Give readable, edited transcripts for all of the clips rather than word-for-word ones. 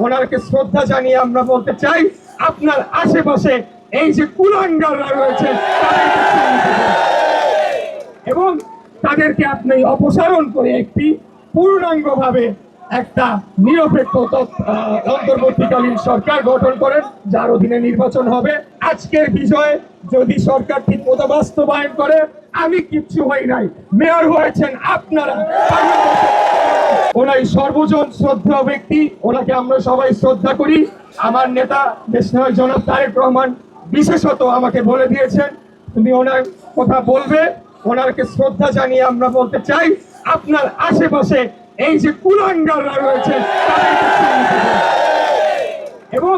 ওনাকে শ্রদ্ধা জানিয়ে আমরা বলতে চাই, আপনার আশেপাশে এই যে কুলাঙ্গাররা রয়েছে তাদেরকে চিহ্নিত করুন এবং তাদেরকে আপনি অপসারণ করে একটি পূর্ণাঙ্গভাবে একটা নিরপেক্ষ অন্তর্বর্তীকালীন সরকার গঠন করেন, যার অধীনে নির্বাচন হবে। আজকের বিজয়ে যদি সরকার ঠিক মতো বাস্তবায়ন করে, আমি কিচ্ছু হই নাই, মেয়র হয়েছেন আপনারা। ওনাই সর্বজন শ্রদ্ধেয় ব্যক্তি, ওনাকে আমরা সবাই শ্রদ্ধা করি। আমার নেতা দেশনায়ক জনাব তারেক রহমান বিশেষত আমাকে বলে দিয়েছেন, তুমি ওনার কথা বলবে, ওনাকে শ্রদ্ধা জানিয়ে আমরা বলতে চাই, আপনার আশেপাশে এই যে কুলাঙ্গাররা রয়েছে তাদেরকে চিহ্নিত করুন এবং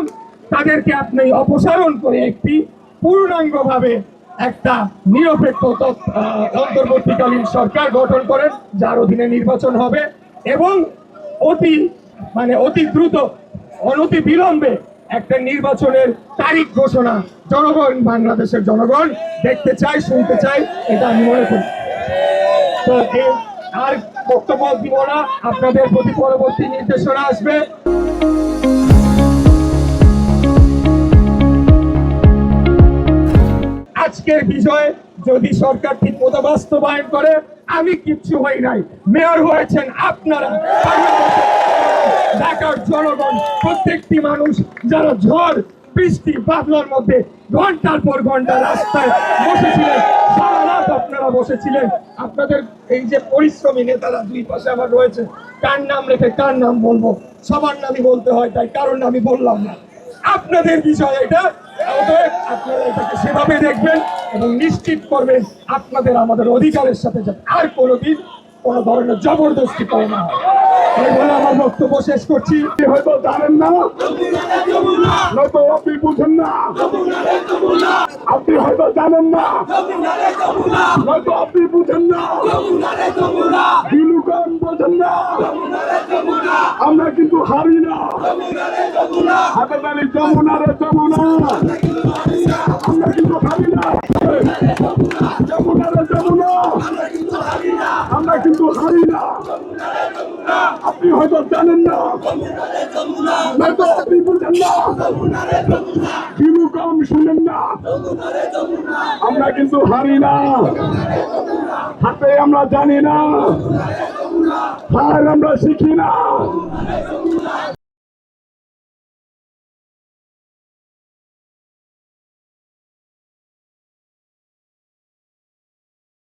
তাদেরকে আপনি অপসারণ করে একটি পূর্ণাঙ্গভাবে একটা নিরপেক্ষ অন্তর্বর্তীকালীন সরকার গঠন করেন, যার অধীনে নির্বাচন হবে এবং অতি দ্রুত অনতি বিলম্বে একটা নির্বাচনের তারিখ ঘোষণা জনগণ, বাংলাদেশের জনগণ দেখতে চাই, শুনতে চাই, এটা আমি মনে করি। তো আর বক্তব্য দিব না, আপনাদের প্রতি পরবর্তী নির্দেশনা আসবে। আজকের বিজয়ে যদি সরকার ঠিক মতো বাস্তবায়ন করে, আমি কিচ্ছু হই নাই, মেয়র হয়েছেন আপনারা। ঢাকার জনগণ, প্রত্যেকটি মানুষ যারা ঝড় বৃষ্টি বাদলার মধ্যে ঘন্টার পর ঘন্টা রাস্তায় বসেছিলেন, সারা রাত আপনারা বসেছিলেন। আপনাদের এই যে পরিশ্রমী নেতারা দুই পাশে আমার রয়েছে, কার নাম রেখে কার নাম বলবো, সবার নামই বলতে হয়, তাই কারণ আমি বললাম না। আপনাদের বিষয় এটা, আপনারা এটাকে সেভাবে দেখবেন এবং নিশ্চিত করবেন আপনাদের আমাদের অধিকারের সাথে যাতে আর কোনোদিন কোনো ধরনের জবরদস্তি করে না হয়। এই বলে আমার বক্তব্য শেষ করছি। হয়তো জানেন না, নয়তো আপনি বুঝেন না, আপনি হয়তো জানেন না, নয়তো আপনি বুঝেন না, বিলুকান বোঝেন না। আমরা কিন্তু হারি না, হাতে দাঁড়িয়ে যমুনা রে যমুনা, আমরা কিন্তু হারি না, যমুনা রে যমুনা, আমরা কিন্তু হারি না। আপনি হয়তো জানেন না, নয়তো আপনি বুঝেন না, বিলুকান শুনেন না, আমরা কিন্তু হারি না। হাতে আমরা জানি না, হার আমরা শিখি না।